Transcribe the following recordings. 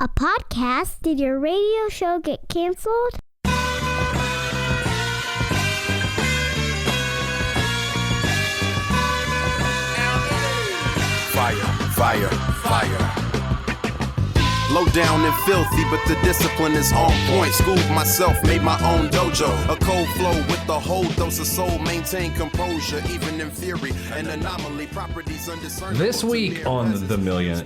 a podcast? Did your radio show get canceled? Fire. Low down and filthy, but the discipline is on point. Schooled myself, made my own dojo. A cold flow with the whole dose of soul. Maintain composure, even in theory. An anomaly, properties undiscernible. This week on the $1 Million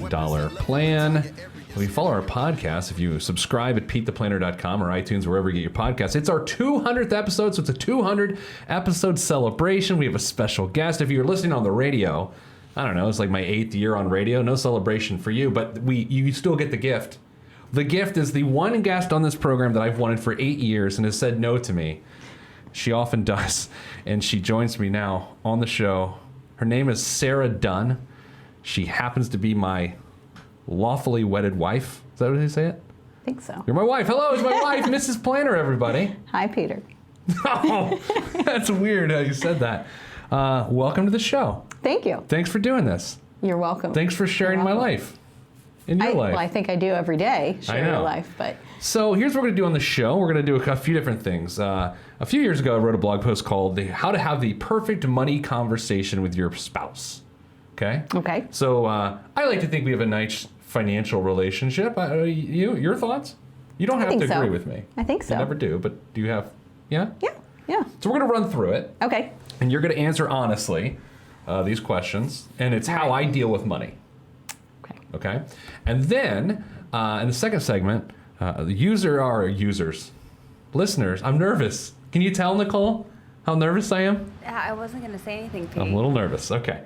Plan, we follow our podcast. If you subscribe at PeteThePlanner.com or iTunes, wherever you get your podcasts, it's our 200th episode, so it's a 200 episode celebration. We have a special guest. If you're listening on the radio, I don't know, it's like my 8th year on radio. No celebration for you, but you still get the gift. The gift is the one guest on this program that I've wanted for 8 years and has said no to me. She often does, and she joins me now on the show. Her name is Sarah Dunn. She happens to be my lawfully wedded wife. Is that what they say it? I think so. You're my wife. Hello, it's my wife, Mrs. Planner, everybody. Hi, Peter. Oh, that's weird how you said that. Welcome to the show. Thank you. Thanks for doing this. You're welcome. Thanks for sharing my life. In your life. Well, I think I do every day, share your life. But so here's what we're going to do on the show. We're going to do a few different things. A few years ago, I wrote a blog post called How to Have the Perfect Money Conversation with Your Spouse. Okay? Okay. So I like to think we have a nice financial relationship. Your thoughts? You don't have to agree with me. I think so. You never do, but do you have, yeah? Yeah. So we're going to run through it. Okay. And you're going to answer honestly these questions, and it's how I deal with money. Okay. And then in the second segment, listeners. I'm nervous. Can you tell, Nicole, how nervous I am? I wasn't going to say anything, Pete. I'm a little nervous. Okay.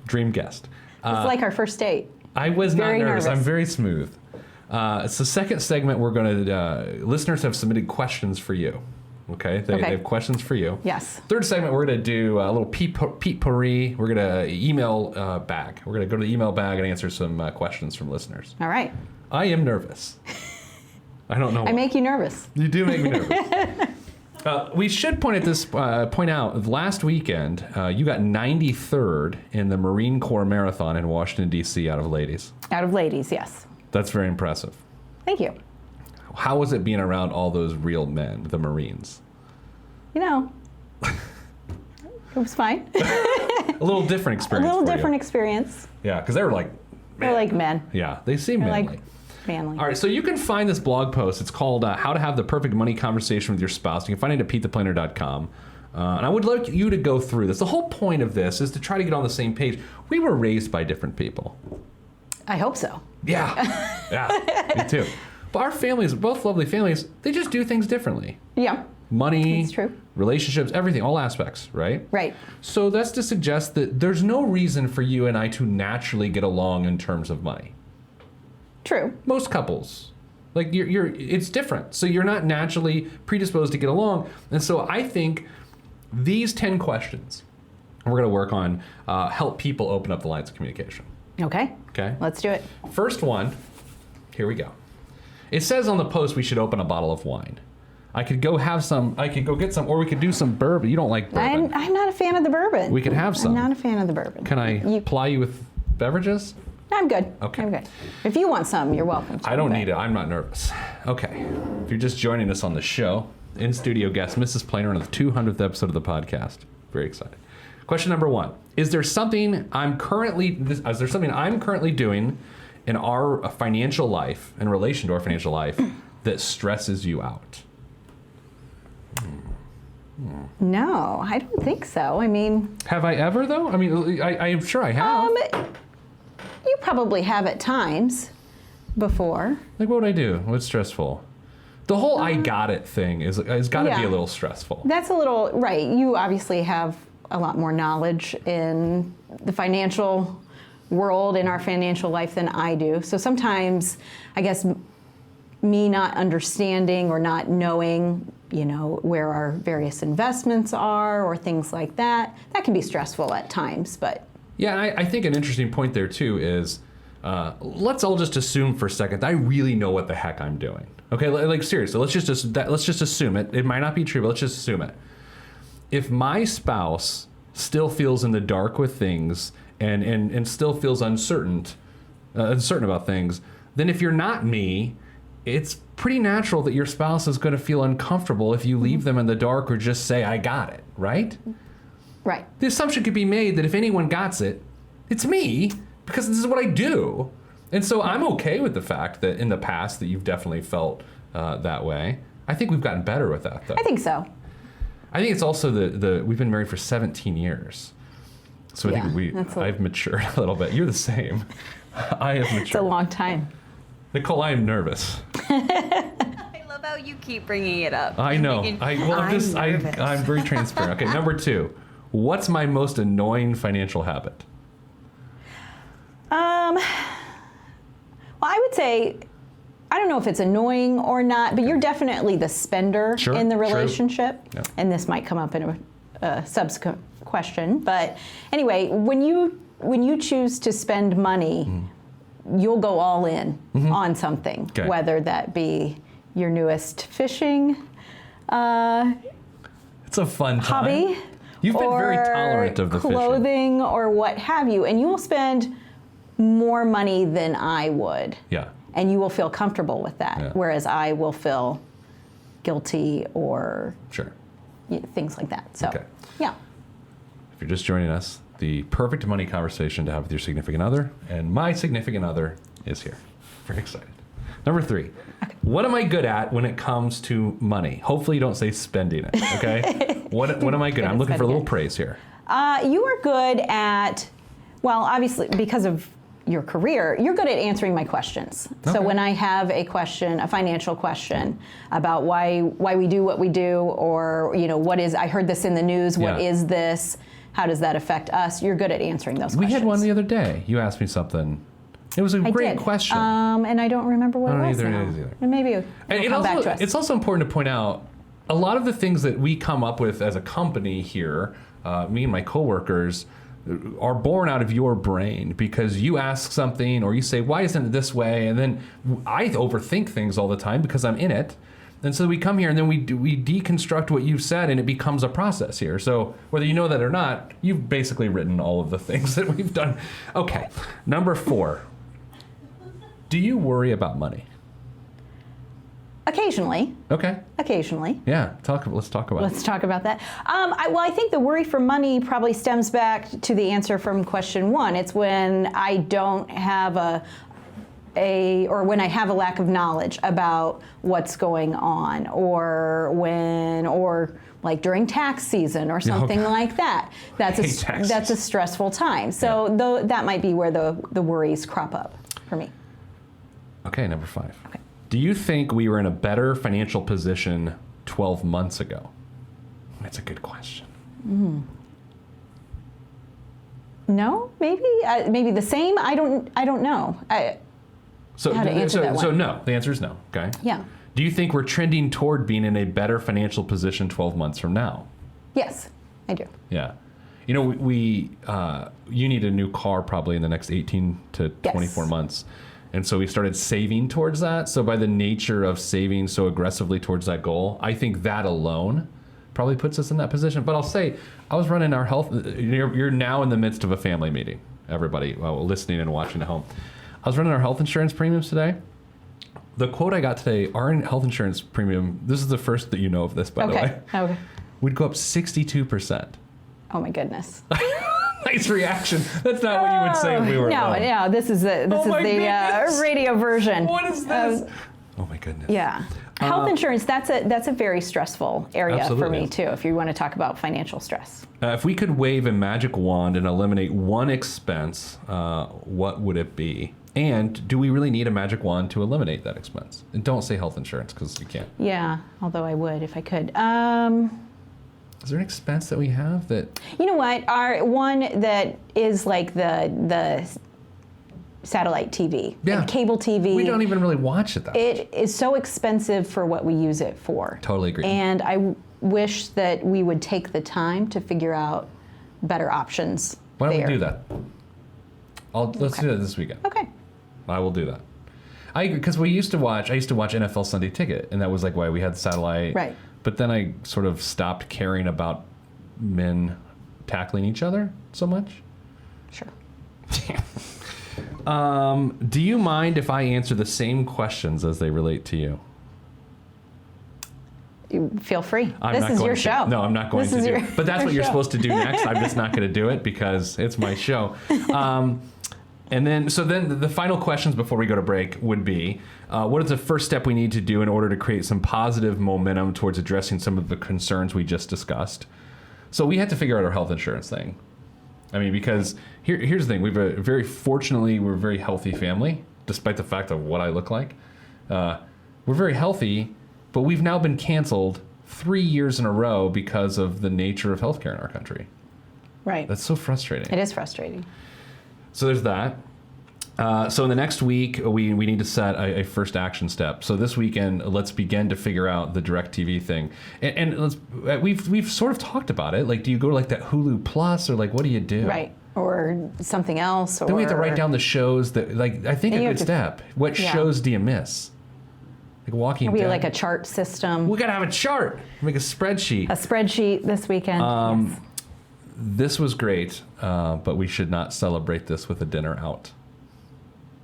Dream guest. It's like our first date. I was not nervous. nervous. I'm very smooth. It's the second segment. We're going to, listeners have submitted questions for you. Okay? They have questions for you. Yes. Third segment, we're going to do a little potpourri. We're going to email bag. We're going to go to the email bag and answer some questions from listeners. All right. I am nervous. I don't know why. I make you nervous. You do make me nervous. We should point out last weekend you got 93rd in the Marine Corps Marathon in Washington, D.C. out of ladies. Out of ladies, yes. That's very impressive. Thank you. How was it being around all those real men, the Marines? You know, it was fine. A little different experience. A little for different you. experience. Yeah, because they were like, They're like men. Yeah, they seem They're manly. like manly. All right, so you can find this blog post. It's called How to Have the Perfect Money Conversation with Your Spouse. You can find it at PeteThePlanner.com. And I would like you to go through this. The whole point of this is to try to get on the same page. We were raised by different people. I hope so. Yeah, me too. But our families, both lovely families, they just do things differently. Yeah. Money, That's true. Relationships, everything, all aspects, right? Right. So that's to suggest that there's no reason for you and I to naturally get along in terms of money. True. Most couples, like it's different. So you're not naturally predisposed to get along. And so I think these 10 questions we're going to work on help people open up the lines of communication. Okay. Okay. Let's do it. First one, here we go. It says on the post we should open a bottle of wine. I could go get some, or we could do some bourbon. You don't like bourbon. I'm not a fan of the bourbon. We could have some. I'm not a fan of the bourbon. Can I ply you with beverages? I'm good. Okay. I'm good. If you want some, you're welcome to. I don't need it. I'm not nervous. Okay. If you're just joining us on the show, in-studio guest, Mrs. Planner on the 200th episode of the podcast. Very excited. Question number 1. Is there something I'm currently doing in our financial life, in relation to our financial life, that stresses you out? No, I don't think so. I mean... Have I ever, though? I mean, I'm sure I have. You probably have at times before. Like, what would I do? What's stressful? The whole I got it thing has got to be a little stressful. That's a little, right. You obviously have a lot more knowledge in the financial world, in our financial life than I do. So sometimes, I guess, me not understanding or not knowing, where our various investments are or things like that, that can be stressful at times, but. Yeah, I think an interesting point there too is, let's all just assume for a second that I really know what the heck I'm doing. Okay, like seriously, let's just assume it. It might not be true, but let's just assume it. If my spouse still feels in the dark with things and still feels uncertain about things, then if you're not me, it's pretty natural that your spouse is going to feel uncomfortable if you leave them in the dark or just say, I got it, right? Right. The assumption could be made that if anyone got it, it's me, because this is what I do. And so I'm okay with the fact that in the past that you've definitely felt that way. I think we've gotten better with that, though. I think so. I think it's also we've been married for 17 years. So I think I've matured a little bit. You're the same. I have matured. It's a long time. Nicole, I am nervous. I love how you keep bringing it up. I know. nervous. I'm very transparent. Okay, number 2. What's my most annoying financial habit? Well, I would say, I don't know if it's annoying or not, but you're definitely the spender Sure, in the true. relationship. Yeah. And this might come up in a subsequent question. But anyway, when you choose to spend money, you'll go all in on something, Okay. whether that be your newest fishing It's a fun time. hobby. You've been very or tolerant of the fishing. clothing or what have you, and you will spend more money than I would. Yeah. And you will feel comfortable with that, Yeah. whereas I will feel guilty or Sure. things like that. So, Okay. yeah. If you're just joining us, the perfect money conversation to have with your significant other, and my significant other is here. Very excited. Number 3, what am I good at when it comes to money? Hopefully you don't say spending it, okay? What am I good at? I'm looking for a little praise here. You are good at, well, obviously, because of your career, you're good at answering my questions. So Okay. when I have a question, a financial question about why we do what we do, or what is, I heard this in the news, what Yeah. is this? How does that affect us? You're good at answering those We questions. had one the other day. You asked me something. It was a I great did. question. And I don't remember what I don't it was either, now. it is either. And maybe it'll come back to us. It's also important to point out a lot of the things that we come up with as a company here, me and my coworkers, are born out of your brain because you ask something or you say, why isn't it this way? And then I overthink things all the time because I'm in it. And so we come here and then we deconstruct what you've said and it becomes a process here. So whether you know that or not, you've basically written all of the things that we've done. Okay, number 4. Do you worry about money? Occasionally. Okay. Occasionally. Yeah, let's talk about it. Let's talk about that. I think the worry for money probably stems back to the answer from question 1. It's when I don't have or when I have a lack of knowledge about what's going on, or like during tax season or something like that. That's a stressful time. So that might be where the worries crop up for me. Okay, number 5. Okay. Do you think we were in a better financial position 12 months ago? That's a good question. No, maybe the same. I don't know. So, How to answer that so one. no, the answer is no. Okay. Yeah. Do you think we're trending toward being in a better financial position 12 months from now? Yes, I do. Yeah. You need a new car probably in the next 18 to 24 Yes. months. And so we started saving towards that. So by the nature of saving so aggressively towards that goal, I think that alone probably puts us in that position. But I'll say, I was running our health, you're now in the midst of a family meeting, everybody listening and watching at home. I was running our health insurance premiums today. The quote I got today, our health insurance premium, this is the first that you know of this, by the way, Okay. would go up 62%. Oh my goodness. Nice reaction. That's not what you would say if we were alone. No, this is the goodness. radio version. What is this? Oh my goodness. Yeah. Health insurance, that's a very stressful area for Absolutely. me too, if you want to talk about financial stress. If we could wave a magic wand and eliminate one expense, what would it be? And do we really need a magic wand to eliminate that expense? And don't say health insurance because you can't. Yeah, although I would if I could. Is there an expense that we have that? You know what? Our one that is like the satellite TV, Yeah. and cable TV. We don't even really watch it that much. It is so expensive for what we use it for. Totally agree. And I wish that we would take the time to figure out better options. Why don't there. we do that? Let's do that this weekend. Okay. I will do that. Because I used to watch NFL Sunday Ticket, and that was like why we had satellite. Right. But then I sort of stopped caring about men tackling each other so much. Sure. Do you mind if I answer the same questions as they relate to you? You feel free. I'm This not is going your to. show. No, I'm not going This to is do your- But that's your what you're show. supposed to do next. I'm just not going to do it because it's my show. And then the final questions before we go to break would be, what is the first step we need to do in order to create some positive momentum towards addressing some of the concerns we just discussed? So we had to figure out our health insurance thing. I mean, because here's the thing. we're a very healthy family, despite the fact of what I look like. We're very healthy, but we've now been canceled 3 years in a row because of the nature of healthcare in our country. Right. That's so frustrating. It is frustrating. So there's that. So in the next week, we need to set a first action step. So this weekend, let's begin to figure out the DirecTV thing. And we've sort of talked about it. Like, do you go to like that Hulu Plus, or like what do you do? Right. Or something else. Or Then we have to write down the shows that, like, I think And a you good have to- step. What yeah. shows do you miss? Like Walking we Dead. like a chart system. We gotta have a chart. Make a spreadsheet. A spreadsheet this weekend. Yes. This was great, but we should not celebrate this with a dinner out.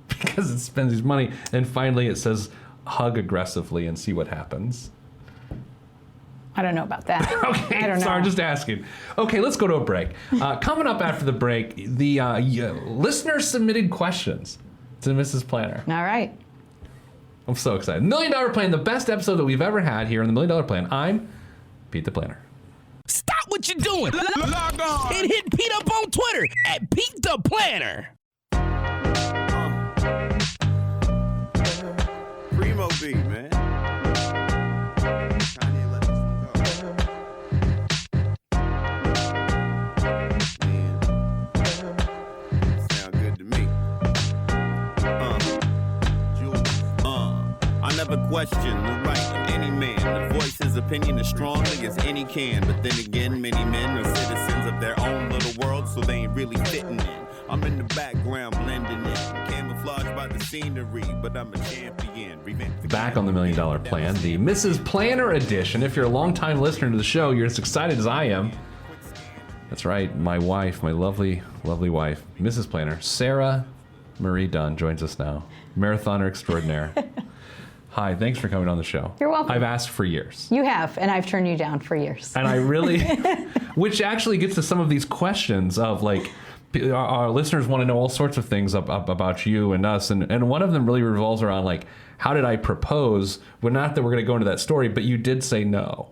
Because it spends his money. And finally it says, hug aggressively and see what happens. I don't know about that. Okay, I don't know. sorry, I'm just asking. Okay, let's go to a break. Coming up after the break, the listener submitted questions to Mrs. Planner. All right. I'm so excited. $1 Million Plan, the best episode that we've ever had here on the $1 Million Plan. I'm Pete the Planner. Stop what you're doing. Log on and hit Pete up on Twitter at Pete the Planner. Primo B, man. Kanye let this one go. Man, sound good to me. I never question the right of any man to voice his opinion as strongly as any can. But then again, many men are citizens of their own little world, so they ain't really fitting in. I'm in the background blending in, camouflaged by the scenery, but I'm a champion. Back on the $1 Million Plan, the Mrs. Planner edition. If you're a longtime listener to the show, you're as excited as I am. That's right, my wife, my lovely, lovely wife, Mrs. Planner, Sarah Marie Dunn, joins us now. Marathoner extraordinaire. Hi, thanks for coming on the show. You're welcome. I've asked for years. You have, and I've turned you down for years. And I really, which actually gets to some of these questions of like, our listeners want to know all sorts of things about you and us. And one of them really revolves around like, how did I propose? Well, not that we're going to go into that story, but you did say no.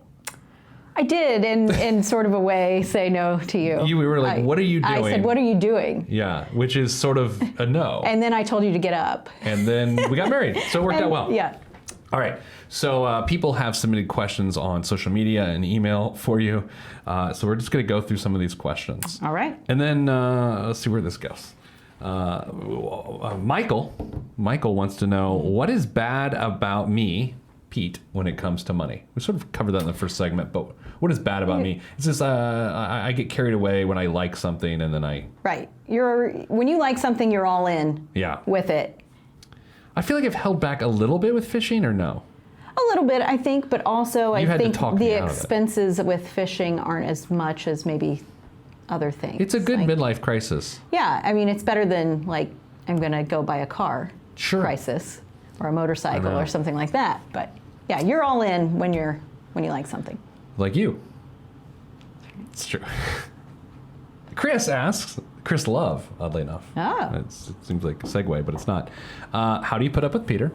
I did, in sort of a way, say no to you. You were like, what are you doing? I said, what are you doing? Yeah, which is sort of a no. And then I told you to get up. And then we got married. So it worked out well. Yeah. All right. So people have submitted questions on social media and email for you. So we're just going to go through some of these questions. All right. And then let's see where this goes. Michael wants to know, what is bad about me, Pete, when it comes to money? We sort of covered that in the first segment, but what is bad about me? It's just I get carried away when I like something and then Right. When you like something, you're all in with it. I feel like I've held back a little bit with fishing, or no? A little bit, I think, but also You I had to think talk me the out of it. expenses with fishing aren't as much as maybe other things. It's a good Like, midlife crisis. Yeah, I mean, it's better than like I'm going to go buy a car crisis or a motorcycle I know. or something like that. But yeah, you're all in when you like something. Like you. It's true. Chris asks, Chris Love, oddly enough. Oh. It seems like a segue, but it's not. How do you put up with Peter?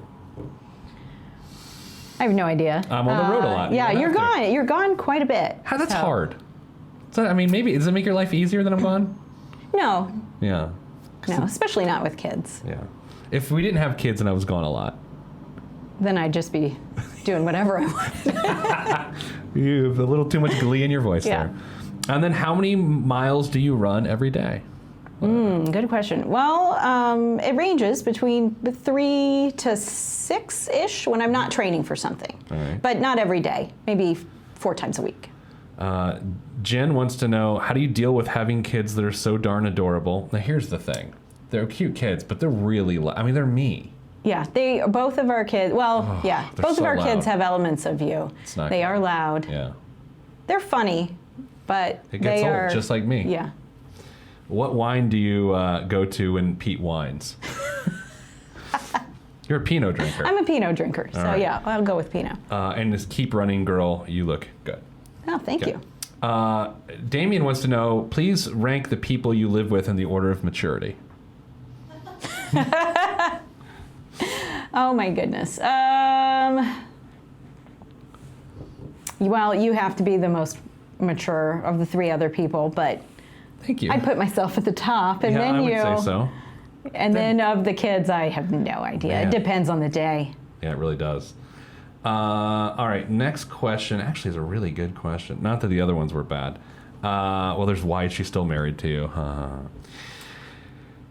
I have no idea. I'm on the road a lot. Yeah, You don't you're have to. gone. You're gone quite a bit. That's so- hard. So, I mean, maybe, does it make your life easier that I'm gone? No, Yeah. no, especially not with kids. Yeah. If we didn't have kids and I was gone a lot. Then I'd just be doing whatever I want. You have a little too much glee in your voice Yeah. there. And then how many miles do you run every day? Good question. Well, it ranges between 3 to 6-ish when I'm not training for something. All right. But not every day, maybe 4 times a week. Jen wants to know, how do you deal with having kids that are so darn adorable? Now, here's the thing. They're cute kids, but they're really, they're me. Yeah, both of our kids, they're both so of our kids loud. have elements of you. It's not They good. are loud. Yeah. They're funny, but It gets they old, are just like me. Yeah. What wine do you go to when Pete whines? You're a Pinot drinker. I'm a Pinot drinker, so right. yeah, I'll go with Pinot. And this keep running girl, you look good. Oh, thank you. Damien wants to know, please rank the people you live with in the order of maturity. Oh my goodness. Well, you have to be the most mature of the 3 other people, but Thank you. I put myself at the top, and yeah, then I would you. say so. And then of the kids, I have no idea. Man. It depends on the day. Yeah, it really does. All right, next question. Actually, is a really good question. Not that the other ones were bad. Well, there's why is she still married to you?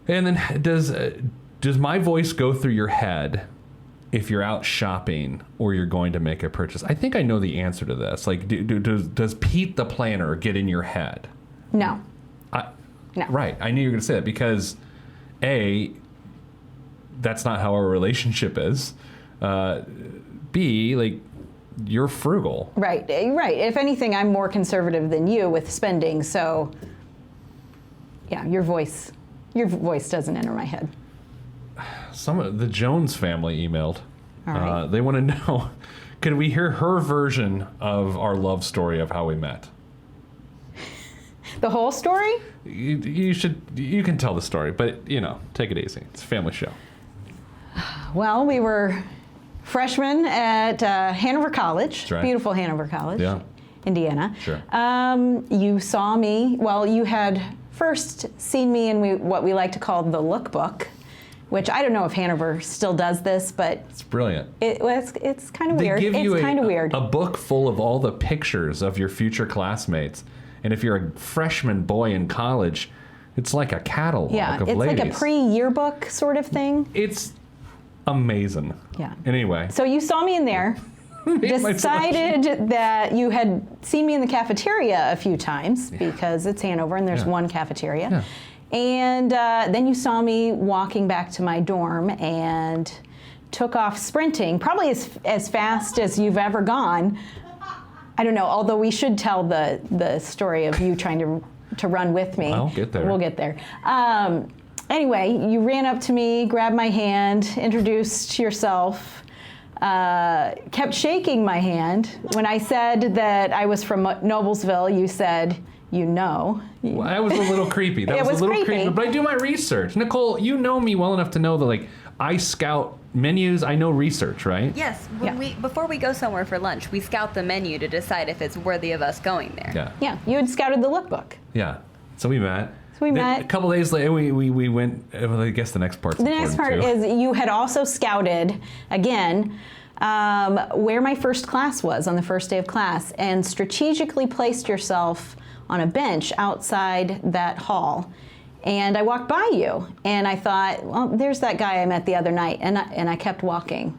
And then does my voice go through your head if you're out shopping or you're going to make a purchase? I think I know the answer to this. Like, does Pete the planner get in your head? No. No. Right. I knew you were going to say that because, A, that's not how our relationship is. B, like, you're frugal. Right. If anything, I'm more conservative than you with spending, so yeah, your voice doesn't enter my head. The Jones family emailed. All right. They want to know, could we hear her version of our love story of how we met? The whole story? You can tell the story, but take it easy. It's a family show. Well, we were freshmen at Hanover College, That's right. Beautiful Hanover College, Yeah. Indiana. Sure. You saw me, you had first seen me in what we like to call the lookbook, which I don't know if Hanover still does this, but It's brilliant. it's kind of They weird. give you It's kind of weird. a book full of all the pictures of your future classmates. And if you're a freshman boy in college, it's like a catalog of it's ladies. like a pre-yearbook sort of thing. It's amazing. Yeah. Anyway. So you saw me in there, Made my selection. decided that you had seen me in the cafeteria a few times because it's Hanover and there's Yeah. one cafeteria. Yeah. And then you saw me walking back to my dorm and took off sprinting, probably as fast as you've ever gone. I don't know, although we should tell the story of you trying to run with me. I'll get there. We'll get there. Anyway, you ran up to me, grabbed my hand, introduced yourself, kept shaking my hand. When I said that I was from Noblesville, you said, Well, that was a little creepy. That It was a was little creepy. But I do my research. Nicole, you know me well enough to know that, like, I scout menus. I know research, right? Yes, Yeah. before we go somewhere for lunch, we scout the menu to decide if it's worthy of us going there. Yeah. Yeah, you had scouted the lookbook. Yeah. So we met. we Then met. A couple days later, we went. Well, I guess the next part's The next part important, too. is you had also scouted, again, where my first class was on the first day of class and strategically placed yourself on a bench outside that hall. And I walked by you and I thought, well, there's that guy I met the other night. And I kept walking.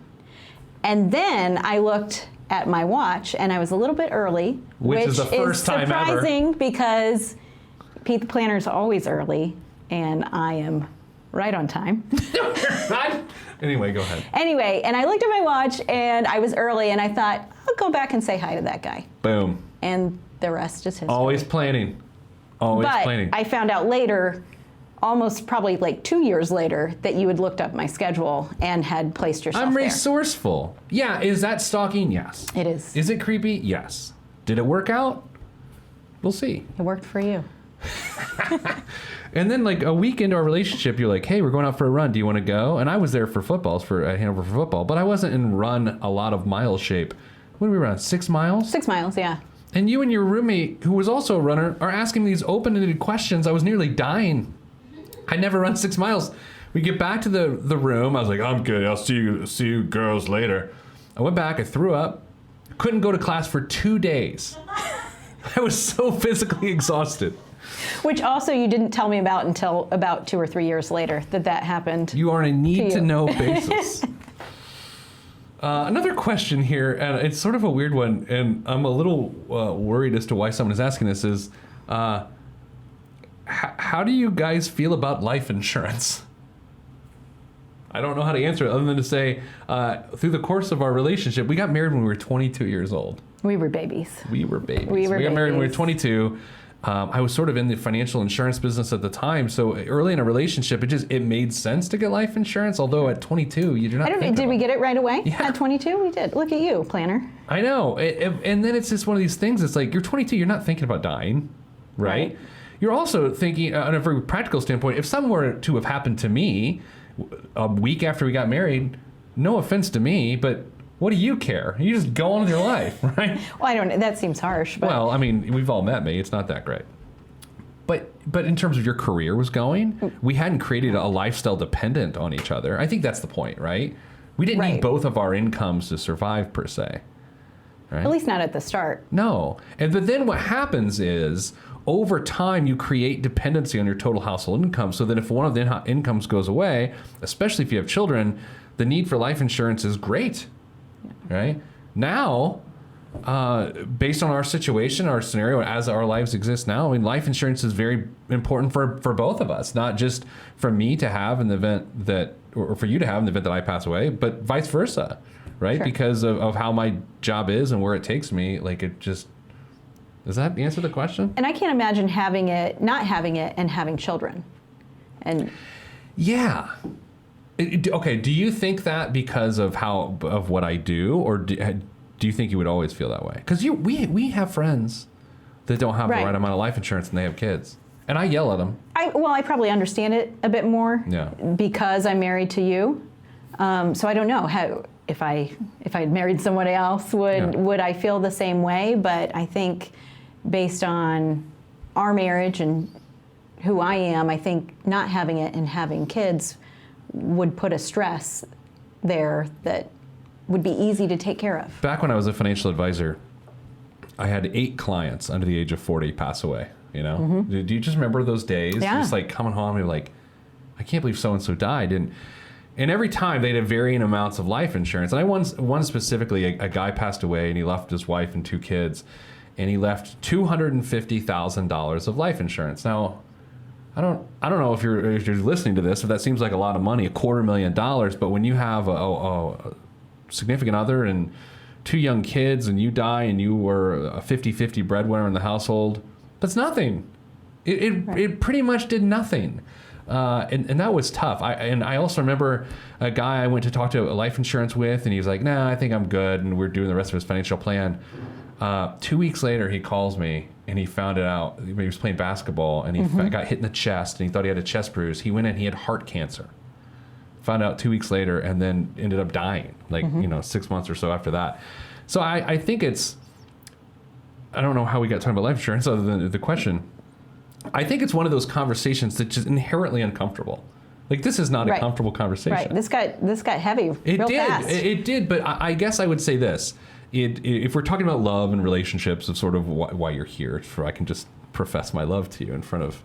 And then I looked at my watch and I was a little bit early, Which is the first time ever. surprising because Pete the Planner's always early and I am right on time. Anyway, go ahead. Anyway, and I looked at my watch and I was early and I thought, I'll go back and say hi to that guy. Boom. And the rest is history. Always planning. Always but planning. I found out later, almost probably like 2 years later, that you had looked up my schedule and had placed yourself I'm there. resourceful. Yeah, is that stalking? Yes. It is. Is it creepy? Yes. Did it work out? We'll see. It worked for you. And then, like, a week into our relationship, you're like, hey, we're going out for a run. Do you want to go? And I was there for footballs, at Hanover for football, but I wasn't in run a lot of mile shape. What did we run? 6 miles? 6 miles, yeah. And you and your roommate, who was also a runner, are asking me these open-ended questions. I was nearly dying. I never run 6 miles. We get back to the room. I was like, I'm good. I'll see you girls later. I went back. I threw up. Couldn't go to class for 2 days. I was so physically exhausted. Which also you didn't tell me about until about 2 or 3 years later that happened. You are on a need-to-know To basis. Another question here, and it's sort of a weird one, and I'm a little worried as to why someone is asking this, is how do you guys feel about life insurance? I don't know how to answer it other than to say, through the course of our relationship, we got married when we were 22 years old. We were babies. We were babies. We were got married when we were babies. 22. I was sort of in the financial insurance business at the time. So early in a relationship, it made sense to get life insurance. Although at 22, you do not. Did we get it right away? Yeah. At 22, we did. Look at you, planner. I know. And then it's just one of these things. It's like, you're 22, you're not thinking about dying, right? You're also thinking, on a very practical standpoint, if something were to have happened to me a week after we got married, no offense to me, but what do you care? You just go on with your life, right? Well, I don't know. That seems harsh. But. Well, I mean, we've all met me. It's not that great. But in terms of your career was going, we hadn't created a lifestyle dependent on each other. I think that's the point, right? We didn't need both of our incomes to survive, per se. Right? At least not at the start. No. But then what happens is, over time, you create dependency on your total household income. So that if one of the incomes goes away, especially if you have children, the need for life insurance is great. Right? Now, based on our situation, our scenario, as our lives exist now, I mean, life insurance is very important for both of us, not just for me to have in the event that, or for you to have in the event that I pass away, but vice versa, right? Sure. Because of how my job is and where it takes me, like it just, does that answer the question? And I can't imagine not having it and having children. And yeah. Okay, do you think that because of what I do, or do you think you would always feel that way? Because we have friends that don't have the right amount of life insurance and they have kids, and I yell at them. I probably understand it a bit more because I'm married to you. So I don't know how if I had married someone else would I feel the same way? But I think based on our marriage and who I am, I think not having it and having kids would put a stress there that would be easy to take care of. Back when I was a financial advisor, I had 8 clients under the age of 40 pass away, you know? Mm-hmm. Do you just remember those days? Yeah. Just like coming home and you're like, I can't believe so-and-so died. And every time they'd have varying amounts of life insurance. And one specifically, a guy passed away and he left his wife and 2 kids, and he left $250,000 of life insurance. Now, I don't know if you're listening to this, if that seems like a lot of money, $250,000, but when you have a significant other and 2 young kids and you die and you were a 50-50 breadwinner in the household, that's nothing. It pretty much did nothing. And that was tough. I also remember a guy I went to talk to a life insurance with, and he was like, nah, I think I'm good, and we're doing the rest of his financial plan. 2 weeks later, he calls me, and he found it out. He was playing basketball, and he got hit in the chest, and he thought he had a chest bruise. He went in, he had heart cancer. Found out 2 weeks later, and then ended up dying, 6 months or so after that. So I think I don't know how we got talking about life insurance other than the question. I think it's one of those conversations that's just inherently uncomfortable. Like, this is not a comfortable conversation. Right. This got heavy real fast. It did, but I guess I would say this. If we're talking about love and relationships of sort of why you're here, so I can just profess my love to you in front of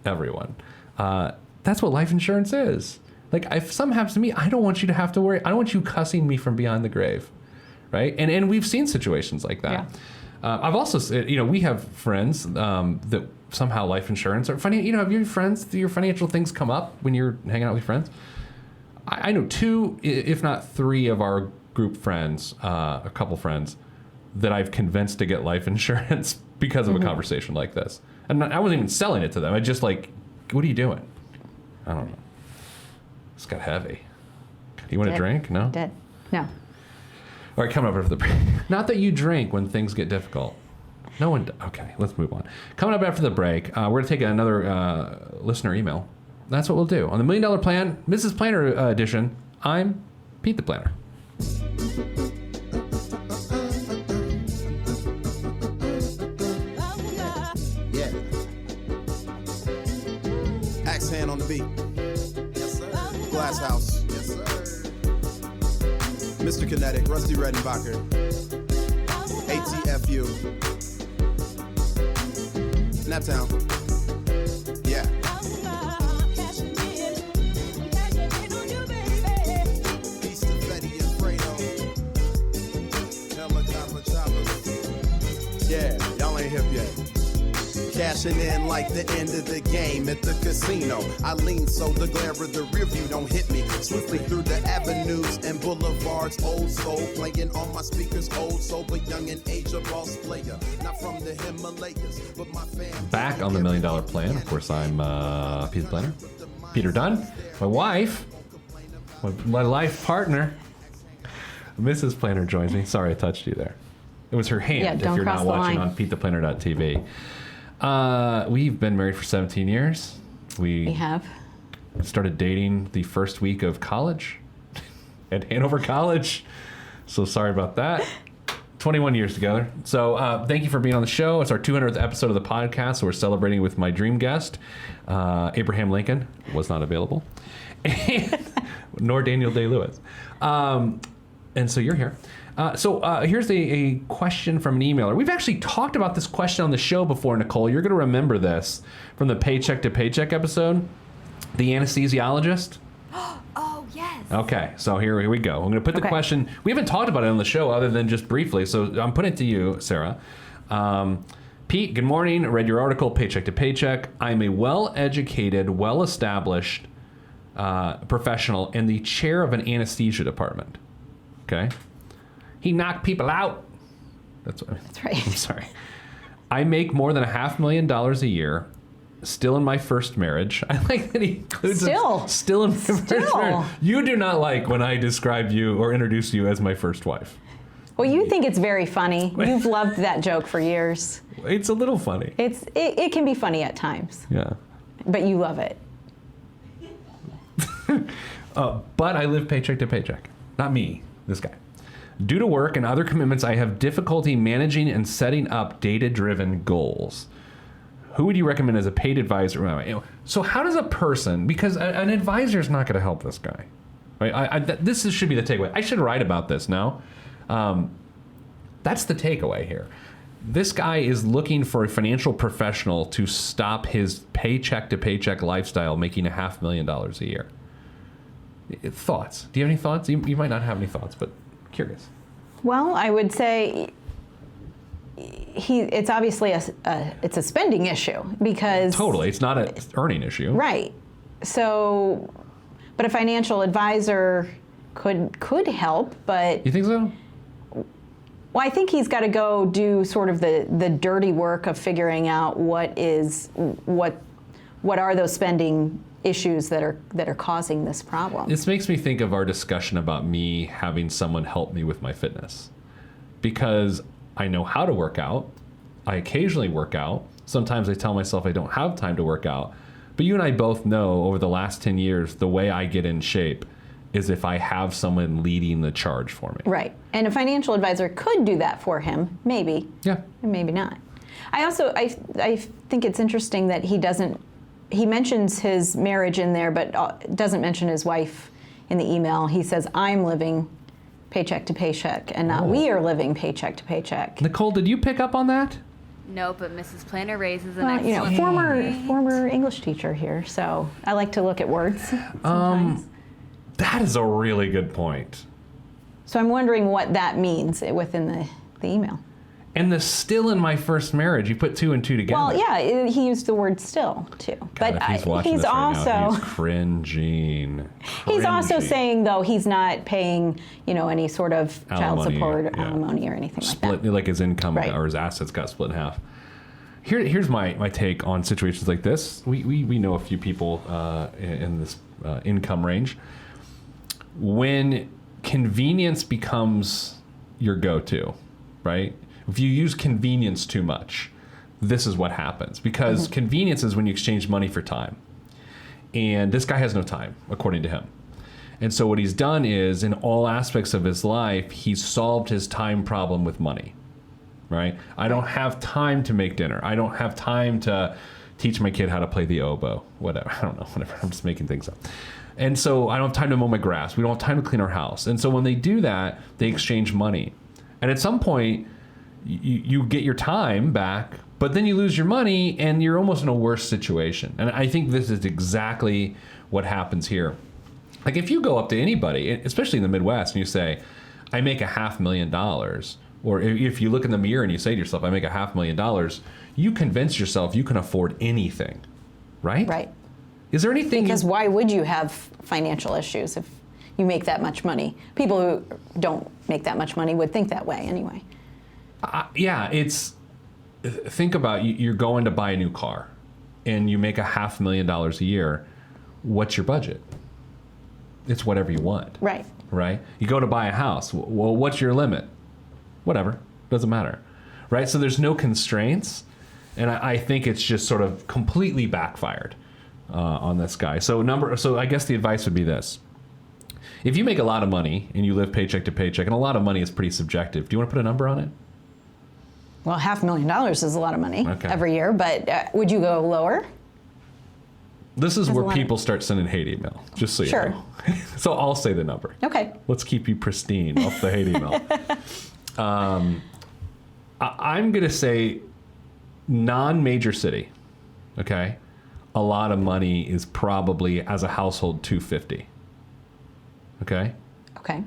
everyone, that's what life insurance is. Like, if something happens to me, I don't want you to have to worry. I don't want you cussing me from beyond the grave, right? And we've seen situations like that. Yeah. I've also said, we have friends that somehow life insurance or funny. Have your friends, your financial things come up when you're hanging out with your friends? I know 2, if not 3 of our group friends, a couple friends, that I've convinced to get life insurance because of a conversation like this. And I wasn't even selling it to them. I just like, what are you doing? I don't know. It's got heavy. Do you want a drink? No? Dead. No. All right, coming up after the break. Not that you drink when things get difficult. No one. Okay, let's move on. Coming up after the break, we're going to take another listener email. That's what we'll do. On the $1 Million Plan, Mrs. Planner edition, I'm Pete the Planner. Yeah. Axe hand on the beat. Yes, sir. Glass House. Yes, sir. Mr. Kinetic, Rusty Redenbacher. ATFU. Naptown. Yeah. Peace to Fetty and Fredo. Helicopter choppers. Yeah, y'all ain't hip yet. Cashing in like the end of the game at the casino. I lean so the glare of the rear view don't hit me. Swiftly through the avenues and boulevards, old soul playing on my speakers, old soul but young in age, a boss player. Not from the Himalayas, but my fam. Back on the $1 Million Plan. Of course, I'm Peter Planner. Peter Dunn. My wife. My life partner. Mrs. Planner joins me. Sorry I touched you there. It was her hand if you're not watching on PeteThePlanner.tv. We've been married for 17 years. We have. Started dating the first week of college at Hanover College. So sorry about that. 21 years together. So thank you for being on the show. It's our 200th episode of the podcast. So we're celebrating with my dream guest. Abraham Lincoln was not available. Nor Daniel Day-Lewis. And so you're here. So here's a question from an emailer. We've actually talked about this question on the show before, Nicole. You're going to remember this from the Paycheck to Paycheck episode. The anesthesiologist. Oh, yes. Okay, so here we go. I'm going to put the question. We haven't talked about it on the show other than just briefly, so I'm putting it to you, Sarah. Pete, good morning. I read your article, Paycheck to Paycheck. I'm a well-educated, well-established professional and the chair of an anesthesia department. Okay? He knocked people out. That's right. I'm sorry. I make more than $500,000 a year. Still in my first marriage. I like that he includes still in my first marriage. You do not like when I describe you or introduce you as my first wife. Well, you think it's very funny. You've loved that joke for years. It's a little funny. It can be funny at times. Yeah. But you love it. But I live paycheck to paycheck. Not me, this guy. Due to work and other commitments, I have difficulty managing and setting up data-driven goals. Who would you recommend as a paid advisor? So how does a person, because an advisor is not going to help this guy. Right? This should be the takeaway. I should write about this now. That's the takeaway here. This guy is looking for a financial professional to stop his paycheck to paycheck lifestyle, making $500,000 a year. Thoughts? Do you have any thoughts? You might not have any thoughts, but curious. Well, I would say it's obviously it's a spending issue because totally, it's not an earning issue, right? So, but a financial advisor could help, but you think so? Well, I think he's got to go do sort of the dirty work of figuring out what are those spending issues that are causing this problem. This makes me think of our discussion about me having someone help me with my fitness, because I know how to work out. I occasionally work out. Sometimes I tell myself I don't have time to work out. But you and I both know over the last 10 years, the way I get in shape is if I have someone leading the charge for me. Right. And a financial advisor could do that for him, maybe. Yeah. And maybe not. I think it's interesting that he mentions his marriage in there, but doesn't mention his wife in the email. He says, I'm living paycheck to paycheck, and not we are living paycheck to paycheck. Nicole, did you pick up on that? No, but Mrs. Planner raises an excellent former English teacher here, so I like to look at words sometimes. That is a really good point. So I'm wondering what that means within the email. And the still in my first marriage, you put two and two together. Well, yeah, he used the word still, too. God, but if he's watching he's this right also now, he's cringing. He's also saying, though, he's not paying, any sort of child support or alimony or anything like that. Like his income or his assets got split in half. Here's my take on situations like this. We know a few people in this income range. When convenience becomes your go-to, right? If you use convenience too much, this is what happens. Because convenience is when you exchange money for time. And this guy has no time, according to him. And so what he's done is, in all aspects of his life, he's solved his time problem with money, right? I don't have time to make dinner. I don't have time to teach my kid how to play the oboe, whatever. I don't know, whatever. I'm just making things up. And so I don't have time to mow my grass. We don't have time to clean our house. And so when they do that, they exchange money. And at some point, you get your time back, but then you lose your money and you're almost in a worse situation. And I think this is exactly what happens here. Like if you go up to anybody, especially in the Midwest, and you say, I make $500,000, Or if you look in the mirror and you say to yourself, I make $500,000, you convince yourself you can afford anything, right? Right. Is there anything? Because why would you have financial issues if you make that much money? People who don't make that much money would think that way anyway. Yeah, think about you're going to buy a new car and you make $500,000 a year. What's your budget? It's whatever you want. Right. Right? You go to buy a house. Well, what's your limit? Whatever. Doesn't matter. Right? So there's no constraints. And I think it's just sort of completely backfired on this guy. So I guess the advice would be this. If you make a lot of money and you live paycheck to paycheck, and a lot of money is pretty subjective, do you want to put a number on it? Well, $500,000 is a lot of money every year, but would you go lower? This is where people start sending hate email, just so you know. So I'll say the number. Okay. Let's keep you pristine off the hate email. I'm going to say non-major city, okay? A lot of money is probably, as a household, $250, okay? Okay.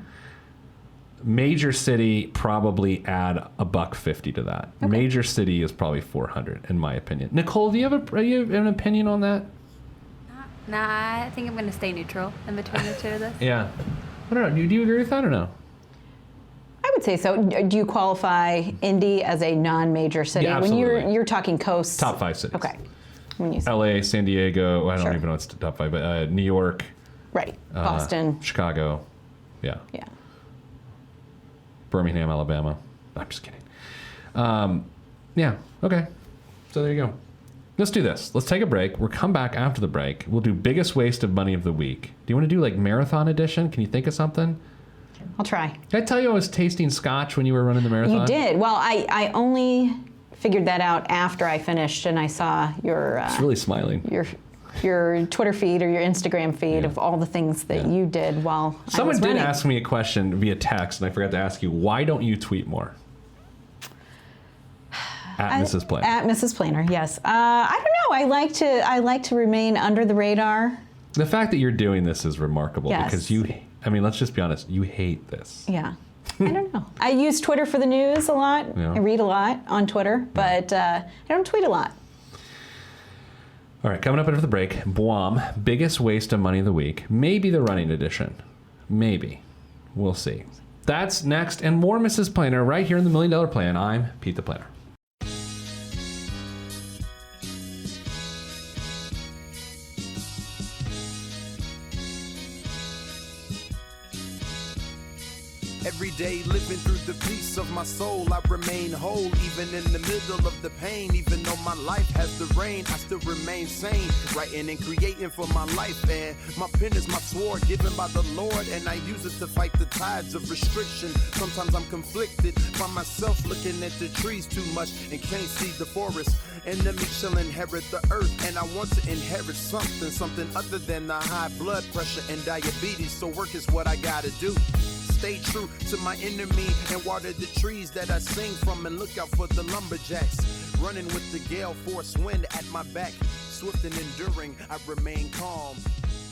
Major city, probably add $150 to that. Okay. Major city is probably $400, in my opinion. Nicole, do you have an opinion on that? Nah, I think I'm going to stay neutral in between the two of this. Yeah. I don't know. Do you agree with that or no? I would say so. Do you qualify Indy as a non-major city? Yeah, absolutely. When you're talking coast? Top 5 cities. Okay. When you say LA, San Diego, well, I don't even know it's top 5, but New York. Right. Boston. Chicago. Yeah. Yeah. Birmingham, Alabama. I'm just kidding. Yeah. Okay. So there you go. Let's do this. Let's take a break. We'll come back after the break. We'll do biggest waste of money of the week. Do you want to do like marathon edition? Can you think of something? I'll try. Did I tell you I was tasting scotch when you were running the marathon? You did. Well, I only figured that out after I finished and I saw your... It's really smiling. Your Twitter feed or your Instagram feed of all the things that you did while Someone I was did running. ask me a question via text, and I forgot to ask you, why don't you tweet more? At Mrs. Planner. At Mrs. Planner, yes. I don't know. I like to remain under the radar. The fact that you're doing this is remarkable because Yes. let's just be honest, you hate this. Yeah. I don't know. I use Twitter for the news a lot. Yeah. I read a lot on Twitter, but I don't tweet a lot. All right, coming up after the break, Boam, biggest waste of money of the week. Maybe the running edition. Maybe. We'll see. That's next and more Mrs. Planner right here in the $1 Million Plan. I'm Pete the Planner. Every day living through the peace of my soul, I remain whole, even in the middle of the pain. Even though my life has the rain, I still remain sane, writing and creating for my life. And my pen is my sword given by the Lord, and I use it to fight the tides of restriction. Sometimes I'm conflicted by myself, looking at the trees too much and can't see the forest. Enemy shall inherit the earth, and I want to inherit something other than the high blood pressure and diabetes. So work is what I gotta do. Stay true to my enemy and water the trees that I sing from, and look out for the lumberjacks running with the gale force wind at my back. Swift and enduring, I remain calm.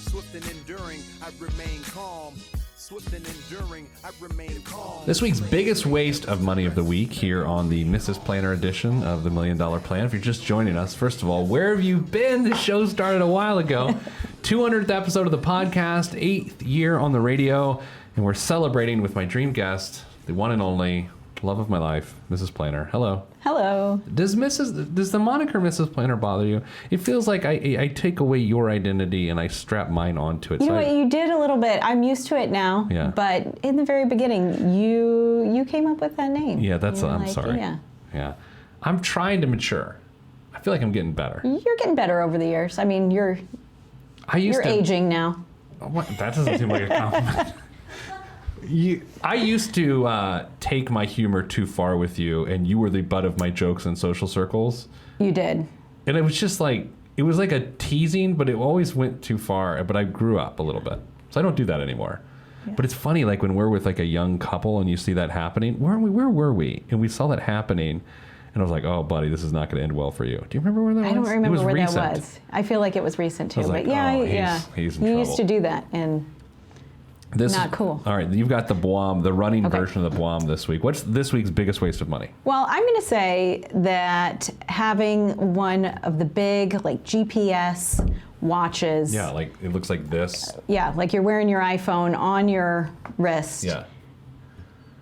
Swift and enduring, I remain calm. Swift and enduring, I remain calm. This week's biggest waste of money of the week here on the Mrs. Planner edition of the $1 Million Plan. If you're just joining us, first of all, where have you been? The show started a while ago. 200th episode of the podcast, 8th year on the radio. And we're celebrating with my dream guest, the one and only love of my life, Mrs. Planner. Hello. Hello. Does the moniker Mrs. Planner bother you? It feels like I take away your identity and I strap mine onto it. You know what? You did a little bit. I'm used to it now. Yeah. But in the very beginning, you came up with that name. Yeah, I'm like, sorry. Yeah. I'm trying to mature. I feel like I'm getting better. You're getting better over the years. I mean, you're aging now. What? That doesn't seem like a compliment. I used to take my humor too far with you, and you were the butt of my jokes in social circles. You did. And it was just like, it was like a teasing, but it always went too far. But I grew up a little bit, so I don't do that anymore. Yeah. But it's funny, like when we're with like a young couple and you see that happening. Where were we? And we saw that happening, and I was like, oh, buddy, this is not going to end well for you. Do you remember where that was? I don't remember where recent. that was. I feel like it was recent too. I was but like, yeah, oh, yeah. he's in You trouble. used to do that, and Not cool. All right, you've got the Boam, the running version of the Boam this week. What's this week's biggest waste of money? Well, I'm going to say that having one of the big, like, GPS watches. Yeah, like it looks like this. Yeah, like you're wearing your iPhone on your wrist. Yeah.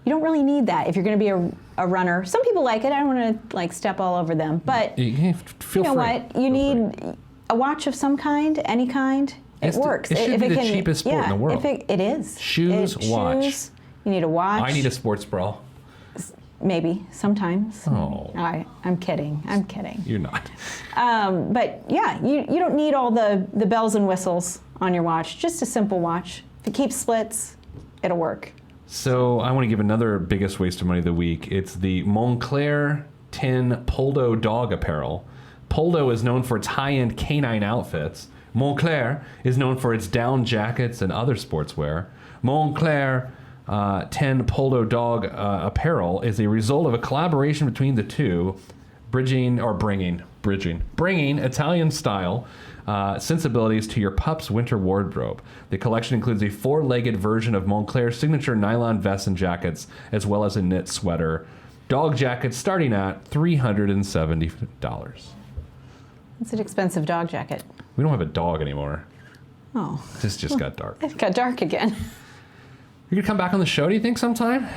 You don't really need that if you're going to be a runner. Some people like it. I don't want to, like, step all over them. But You feel you know free. what? You need a watch of some kind, any kind. It works. It should be the cheapest sport in the world. It is. Shoes, watch. Shoes, you need a watch. I need a sports bra. Maybe, sometimes. Oh. I'm kidding. I'm kidding. You're not. But yeah, you don't need all the bells and whistles on your watch. Just a simple watch. If it keeps splits, it'll work. So I want to give another biggest waste of money of the week. It's the Moncler 10 Poldo dog apparel. Poldo is known for its high-end canine outfits. Moncler is known for its down jackets and other sportswear. Moncler 10 Poldo dog apparel is a result of a collaboration between the two, bringing Italian style sensibilities to your pup's winter wardrobe. The collection includes a 4-legged version of Moncler's signature nylon vests and jackets, as well as a knit sweater. Dog jackets starting at $370. It's an expensive dog jacket. We don't have a dog anymore. Oh, This just got dark. it got dark again. You gonna come back on the show, do you think, sometime?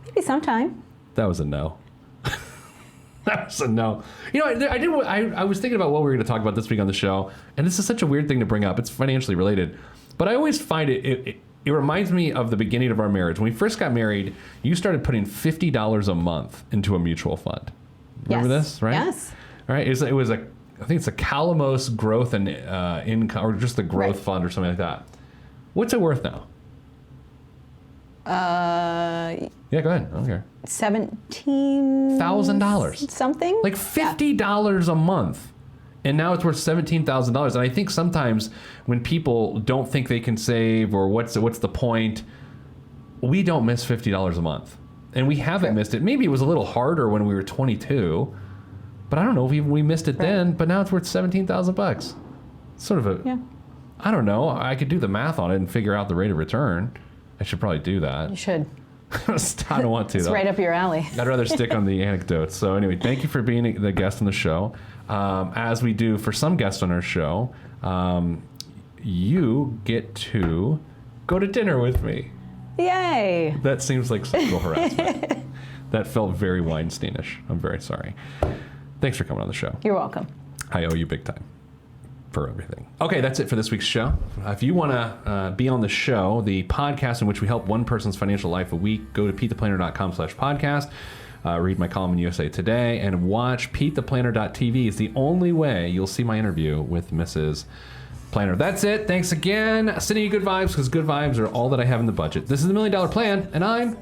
Maybe sometime. That was a no. That was a no. You know, I was thinking about what we were going to talk about this week on the show, and this is such a weird thing to bring up. It's financially related, but I always find it reminds me of the beginning of our marriage. When we first got married, you started putting $50 a month into a mutual fund. Remember this, right? Yes. All right. It was I think it's a Calamos growth and income, or just the growth fund or something like that. What's it worth now? Yeah, go ahead. I don't care. $17,000 something. Like $50 a month. And now it's worth $17,000. And I think sometimes when people don't think they can save or what's the point, we don't miss $50 a month. And we haven't missed it. Maybe it was a little harder when we were 22, but I don't know if we missed it then, but now it's worth $17,000. Sort of a, I don't know. I could do the math on it and figure out the rate of return. I should probably do that. You should. I don't want to, It's though. right up your alley. I'd rather stick on the anecdotes. So anyway, thank you for being the guest on the show. As we do for some guests on our show, you get to go to dinner with me. Yay. That seems like sexual harassment. That felt very Weinsteinish. I'm very sorry. Thanks for coming on the show. You're welcome. I owe you big time for everything. Okay, that's it for this week's show. If you want to be on the show, the podcast in which we help one person's financial life a week, go to PeteThePlanner.com/podcast. Read my column in USA Today and watch PeteThePlanner.tv. is the only way you'll see my interview with Mrs. Planner. That's it. Thanks again. Sending you good vibes because good vibes are all that I have in the budget. This is the $1 Million Plan, and I'm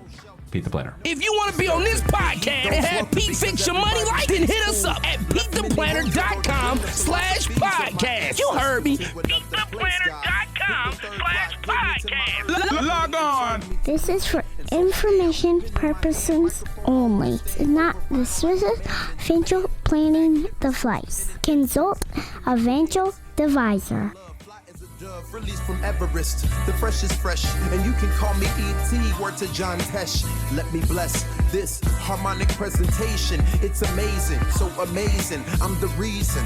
Pete the Planner. If you want to be on this podcast and have Pete fix your money life, then hit us up at PeteThePlanner.com/podcast. You heard me. PeteThePlanner.com/podcast. Log on. This is for information purposes only. It's not the Swiss financial planning device. Consult a financial advisor. Released from Everest, the fresh is fresh, and you can call me E.T. Word to John Tesh. Let me bless this harmonic presentation. It's amazing, so amazing. I'm the reason.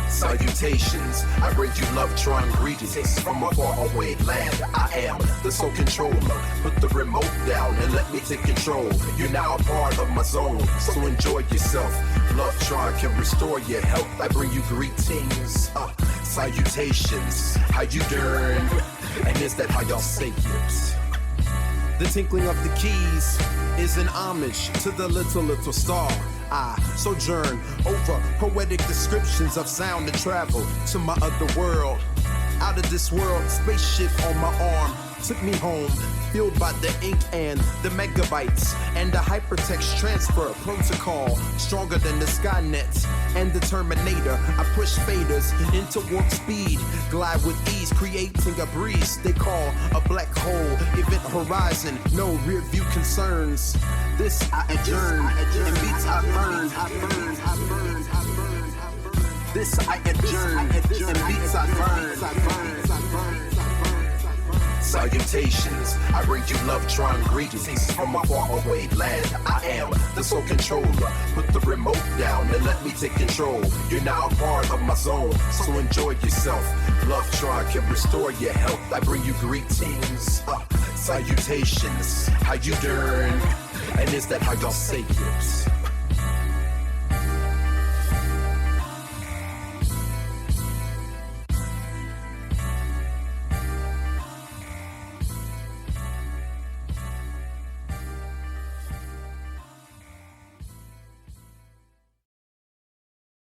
Salutations, I bring you love-tron greetings from a faraway land. I am the sole controller. Put the remote down and let me take control. You're now a part of my zone, so enjoy yourself. Love-tron can restore your health. I bring you greetings. Salutations, how you doing? And is that how y'all say it? The tinkling of the keys is an homage to the little star. I sojourn over poetic descriptions of sound and travel to my other world. Out of this world, spaceship on my arm took me home, fueled by the ink and the megabytes and the hypertext transfer protocol, stronger than the Skynet and the Terminator. I push faders into warp speed, glide with ease, creating a breeze they call a black hole. Event horizon, no rear view concerns. This I adjourn, and beats I burn. This I adjourn, and beats I burn. Salutations, I bring you Lovetron greetings from a faraway land. I am the sole controller. Put the remote down and let me take control. You're now a part of my zone, so enjoy yourself. Lovetron can restore your health. I bring you greetings, salutations. How you doing? And is that how y'all say it?